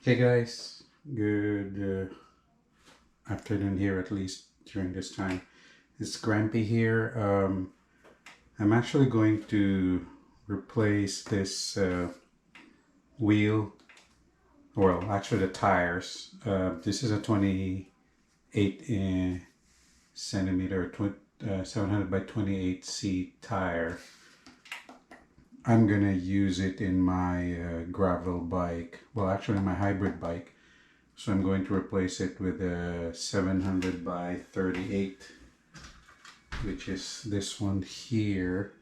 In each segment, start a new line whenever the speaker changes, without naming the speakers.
Hey guys, good afternoon here, at least during this time. It's Grampy here. I'm actually going to replace this wheel, well, actually the tires. This is a 28 centimeter, 700 by 28C tire. I'm gonna use it in my gravel bike, well, actually my hybrid bike. So I'm going to replace it with a 700 by 38, which is this one here.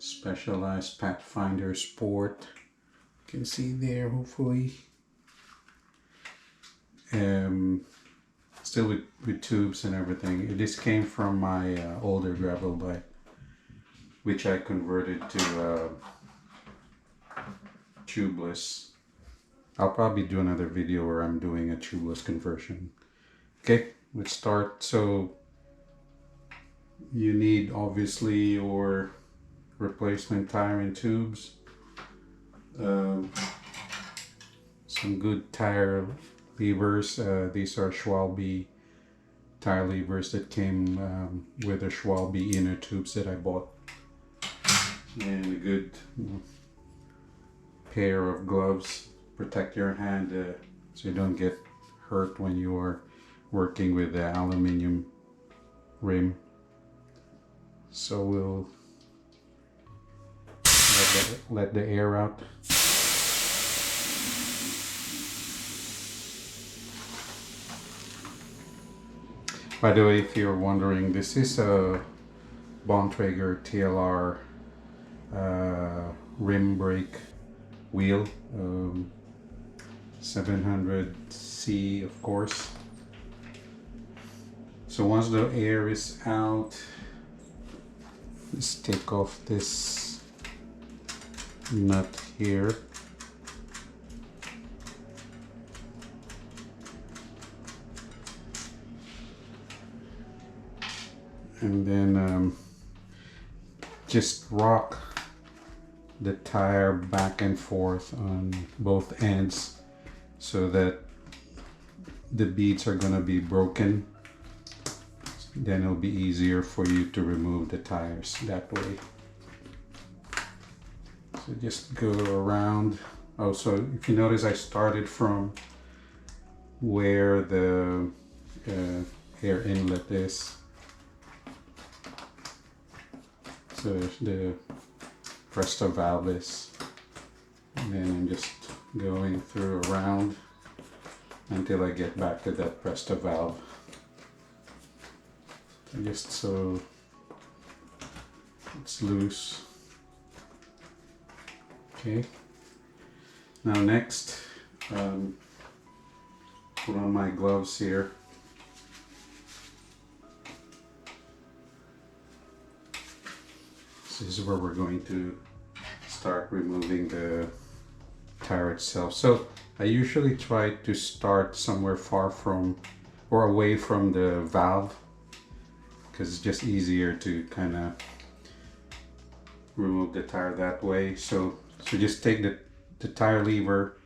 Specialized Pathfinder Sport. You can see there, hopefully. Still with tubes and everything. This came from my older gravel bike, which I converted to tubeless. I'll probably do another video where I'm doing a tubeless conversion. Okay, let's start. So you need obviously your replacement tire and tubes, some good tire levers. These are Schwalbe tire levers that came with the Schwalbe inner tubes that I bought, and a good pair of gloves. Protect your hand so you don't get hurt when you are working with the aluminum rim. So we'll let the air out. By the way, if you're wondering, this is a Bontrager TLR rim brake wheel, 700C, of course. So once the air is out, let's take off this nut here. And then just rock the tire back and forth on both ends so that the beads are going to be broken. Then it'll be easier for you to remove the tires that way. So just go around. Oh, so if you notice, I started from where the air inlet is. So the Presta valve is, and then I'm just going through around until I get back to that Presta valve. Just so it's loose. Okay. Now next, put on my gloves here. This is where we're going to start removing the tire itself. So I usually try to start somewhere far from or away from the valve, because it's just easier to kind of remove the tire that way. So just take the tire lever,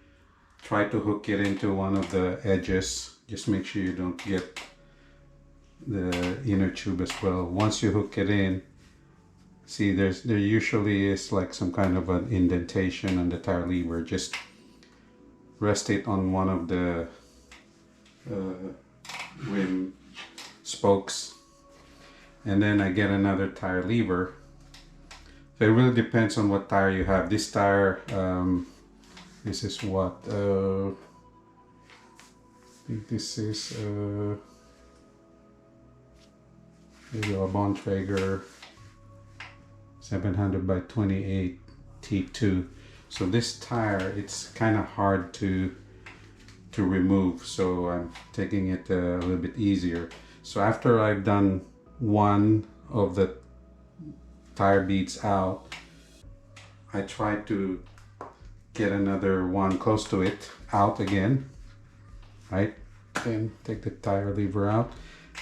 try to hook it into one of the edges. Just make sure you don't get the inner tube as well. Once you hook it in, see there usually is like some kind of an indentation on the tire lever. Just rest it on one of the rim spokes, and then I get another tire lever. So it really depends on what tire you have. This tire, this is what, I think this is maybe a Bontrager 700 by 28 T2. So this tire, it's kind of hard to remove, so I'm taking it a little bit easier. So after I've done one of the tire beads out, I try to get another one close to it out again, right? Then take the tire lever out,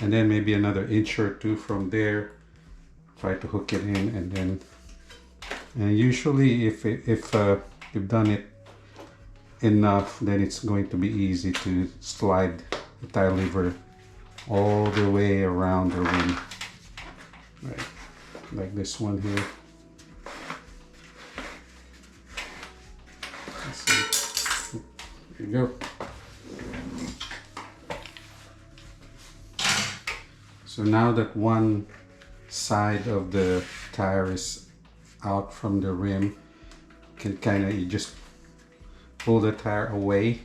and then maybe another inch or two from there, try to hook it in, and usually if you've done it enough, then it's going to be easy to slide the tire lever all the way around the rim, right, like this one here. Let's see. There you go. So now that one side of the tire is out from the rim, you just pull the tire away.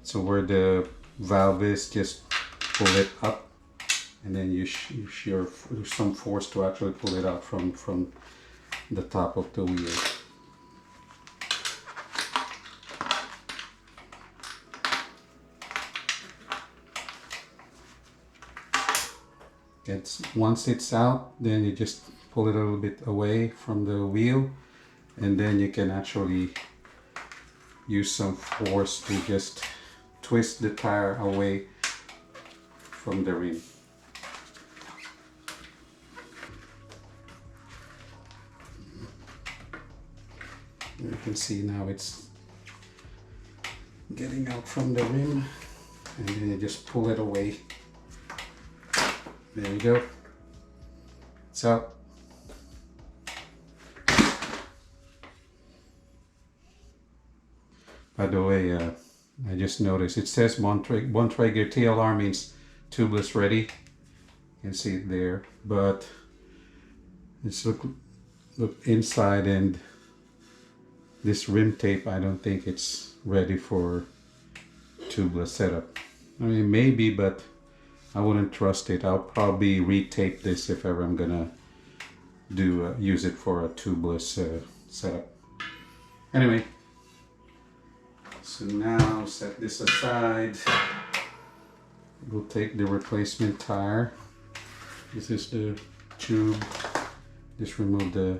So where the valve is, just pull it up, and then you there's some force to actually pull it out from the top of the wheel. Once it's out, then you just pull it a little bit away from the wheel, and then you can actually use some force to just twist the tire away from the rim. You can see now it's getting out from the rim, and then you just pull it away. There you go. It's out. By the way, I just noticed it says Bontrager TLR means tubeless ready. You can see it there, but let's look inside, and this rim tape, I don't think it's ready for tubeless setup. I mean, maybe, but I wouldn't trust it. I'll probably retape this if ever I'm gonna use it for a tubeless setup. Anyway, so now set this aside. We'll take the replacement tire. This is the tube. Just remove the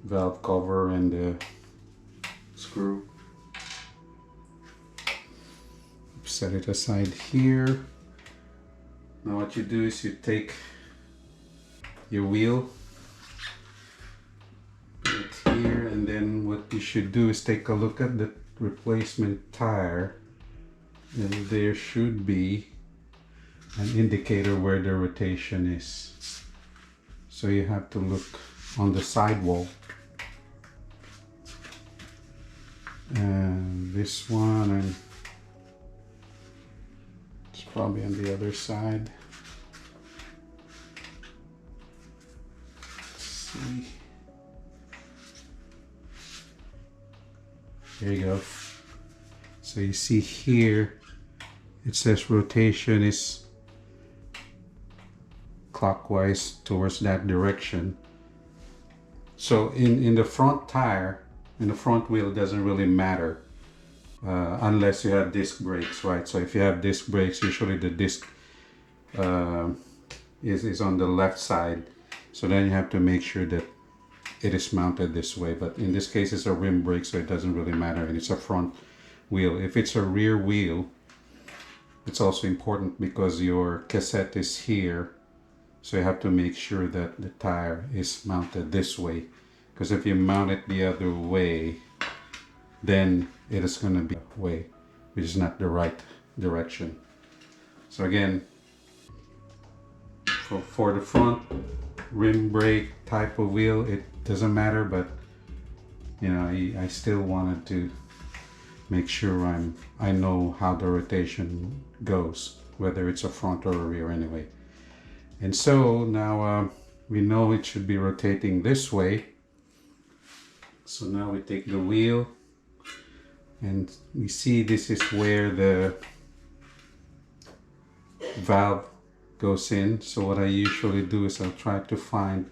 valve cover and the screw. Set it aside here. Now what you do is you take your wheel, put it here, and then what you should do is take a look at the replacement tire, and there should be an indicator where the rotation is. So you have to look on the sidewall. And this one, and it's probably on the other side. Let's see. There you go. So you see here, it says rotation is clockwise towards that direction. So in the front tire, in the front wheel, it doesn't really matter unless you have disc brakes, right? So if you have disc brakes, usually the disc is on the left side. So then you have to make sure that it is mounted this way. But in this case, it's a rim brake, so it doesn't really matter, and it's a front wheel. If it's a rear wheel, it's also important because your cassette is here. So you have to make sure that the tire is mounted this way. Because if you mount it the other way, then it is going to be way, which is not the right direction. So again, for the front rim brake type of wheel, it doesn't matter, but you know, I still wanted to make sure I know how the rotation goes, whether it's a front or a rear anyway. And so now we know it should be rotating this way. So now we take the wheel, and we see this is where the valve goes in. So what I usually do is I'll try to find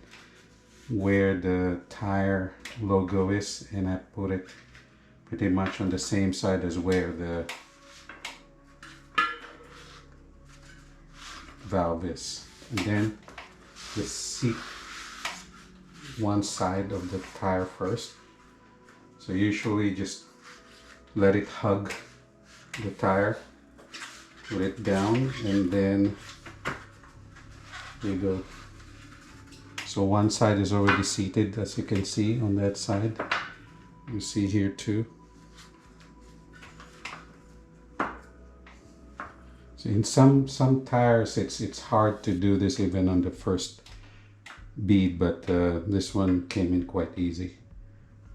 where the tire logo is, and I put it pretty much on the same side as where the valve is. And then just seat one side of the tire first. So usually just let it hug the tire, put it down, and then there you go. So one side is already seated, as you can see on that side. You see here too. in some tires it's hard to do this even on the first bead, but this one came in quite easy.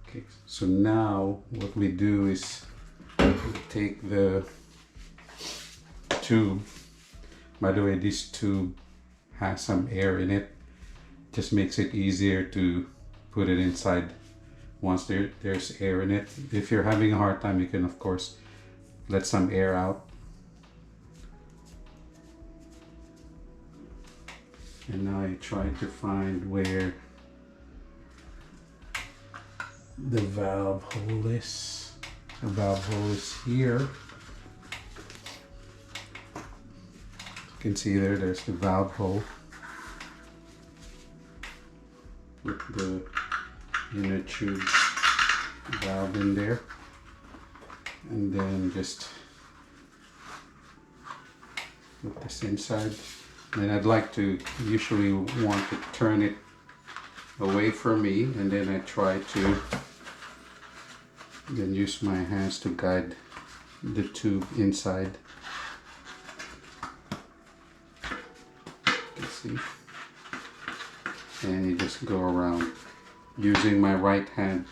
Okay, so now what we do is take the tube. By the way, this tube has some air in it, just makes it easier to put it inside once there's air in it. If you're having a hard time, you can of course let some air out. And now I try to find where the valve hole is. The valve hole is here. You can see there's the valve hole with the inner tube valve in there. And then just put this inside. And I'd like to usually want to turn it away from me, and then I try to then use my hands to guide the tube inside. You can see. And you just go around using my right hand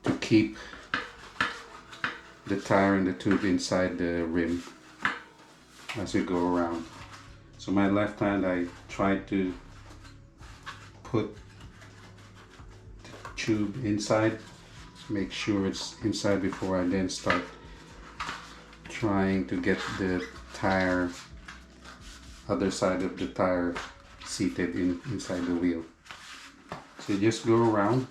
to keep the tire and the tube inside the rim as you go around. So my left hand, I try to put the tube inside, make sure it's inside before I then start trying to get the tire, other side of the tire seated inside the wheel. So you just go around.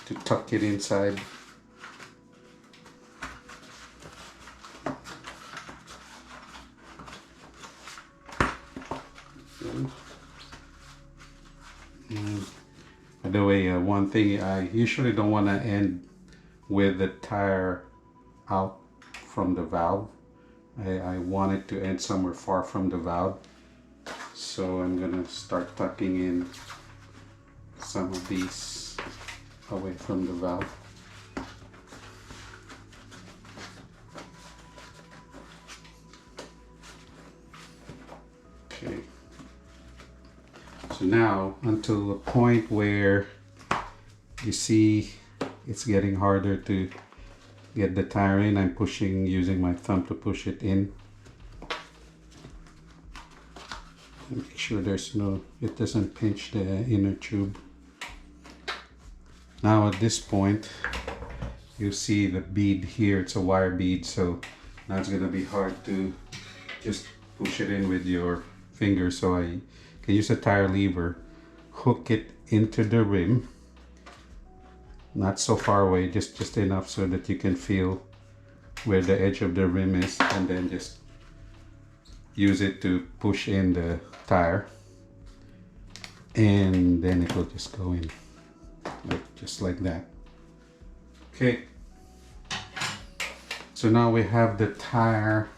To tuck it inside. By the way, one thing, I usually don't want to end with the tire out from the valve. I want it to end somewhere far from the valve. So I'm going to start tucking in some of these away from the valve. Okay. So now until the point where you see it's getting harder to get the tire in, I'm pushing, using my thumb to push it in. Make sure it doesn't pinch the inner tube. Now at this point, you see the bead here, it's a wire bead, so now it's going to be hard to just push it in with your finger. So I can use a tire lever, hook it into the rim, not so far away, just enough so that you can feel where the edge of the rim is, and then just use it to push in the tire, and then it will just go in. Just like that. Okay, so now we have the tire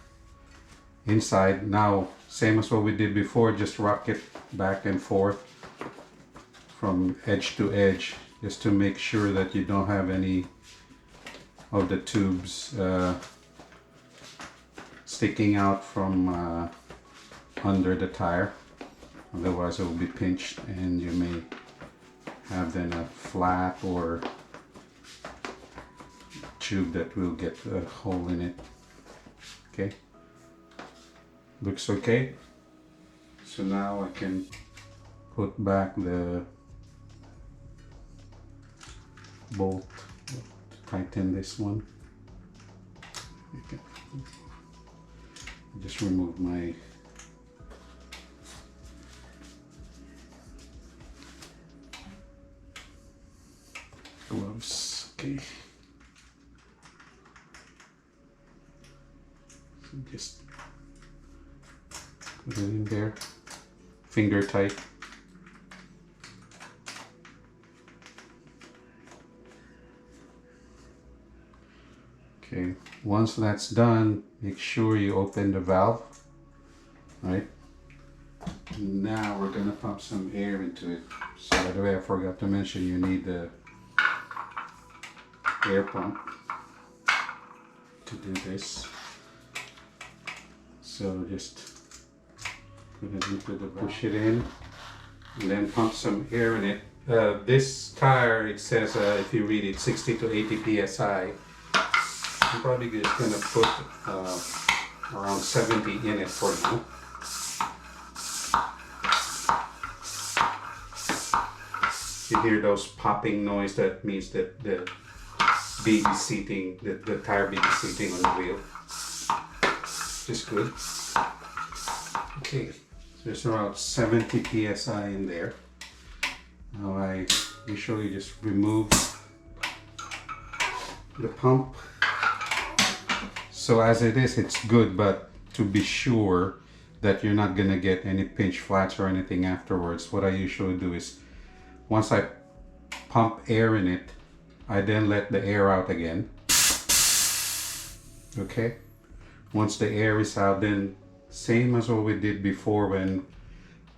inside. Now, same as what we did before, just rock it back and forth from edge to edge, just to make sure that you don't have any of the tubes sticking out from under the tire. Otherwise it will be pinched and you may have then a flat or tube that will get a hole in it. Okay, looks okay. So now I can put back the bolt to tighten this one. Okay. Just remove my gloves. Okay. So just put it in there, finger tight. Okay, once that's done, make sure you open the valve, right? Now we're gonna pump some air into it. So by the way, I forgot to mention you need the air pump to do this. So just put it into the push it in and then pump some air in it. This tire, it says if you read it, 60 to 80 psi. I'm probably just gonna put around 70 in it for now. You hear those popping noise, that means that the bead is seating, the tire bead is seating on the wheel. Just good. Okay, so there's around 70 psi in there. Now I usually just remove the pump. So as it is, it's good, but to be sure that you're not gonna get any pinch flats or anything afterwards, what I usually do is once I pump air in it, I then let the air out again. Okay? Once the air is out, then same as what we did before when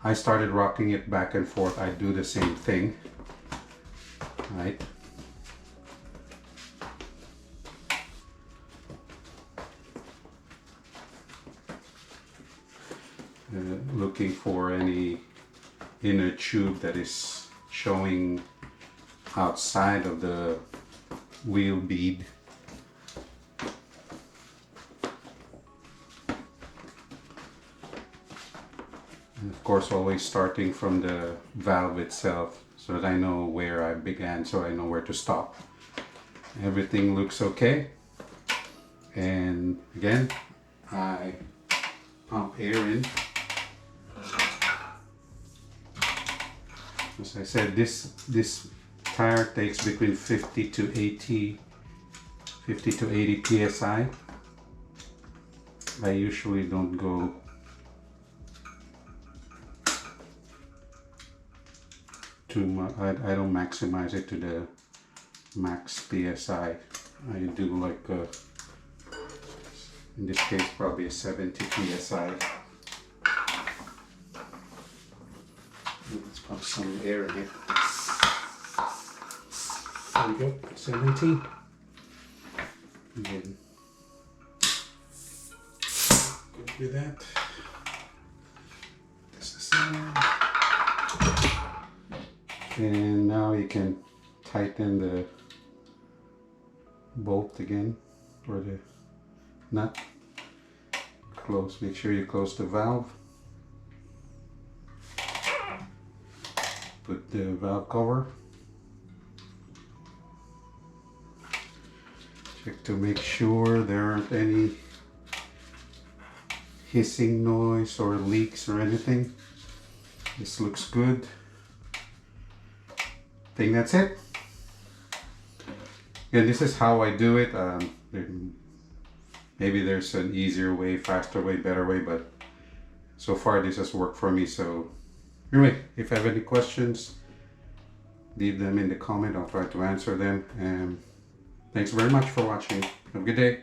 I started rocking it back and forth, I do the same thing. Right? Looking for any inner tube that is showing outside of the wheel bead. And of course, always starting from the valve itself so that I know where I began, so I know where to stop. Everything looks okay. And again, I pump air in. As I said, this tire takes between 50 to 80 psi. I usually don't go too much. I don't maximize it to the max psi. I do like in this case probably a 70 psi. Let's pump some air in it. There we go, 17. Again. Go do that. This is and now you can tighten the bolt again, or the nut. Close, make sure you close the valve. Put the valve cover. Check to make sure there aren't any hissing noise or leaks or anything. This looks good. I think that's it. And this is how I do it. Maybe there's an easier way, faster way, better way, but so far this has worked for me. So anyway, if you have any questions, leave them in the comment. I'll try to answer them. And thanks very much for watching. Have a good day.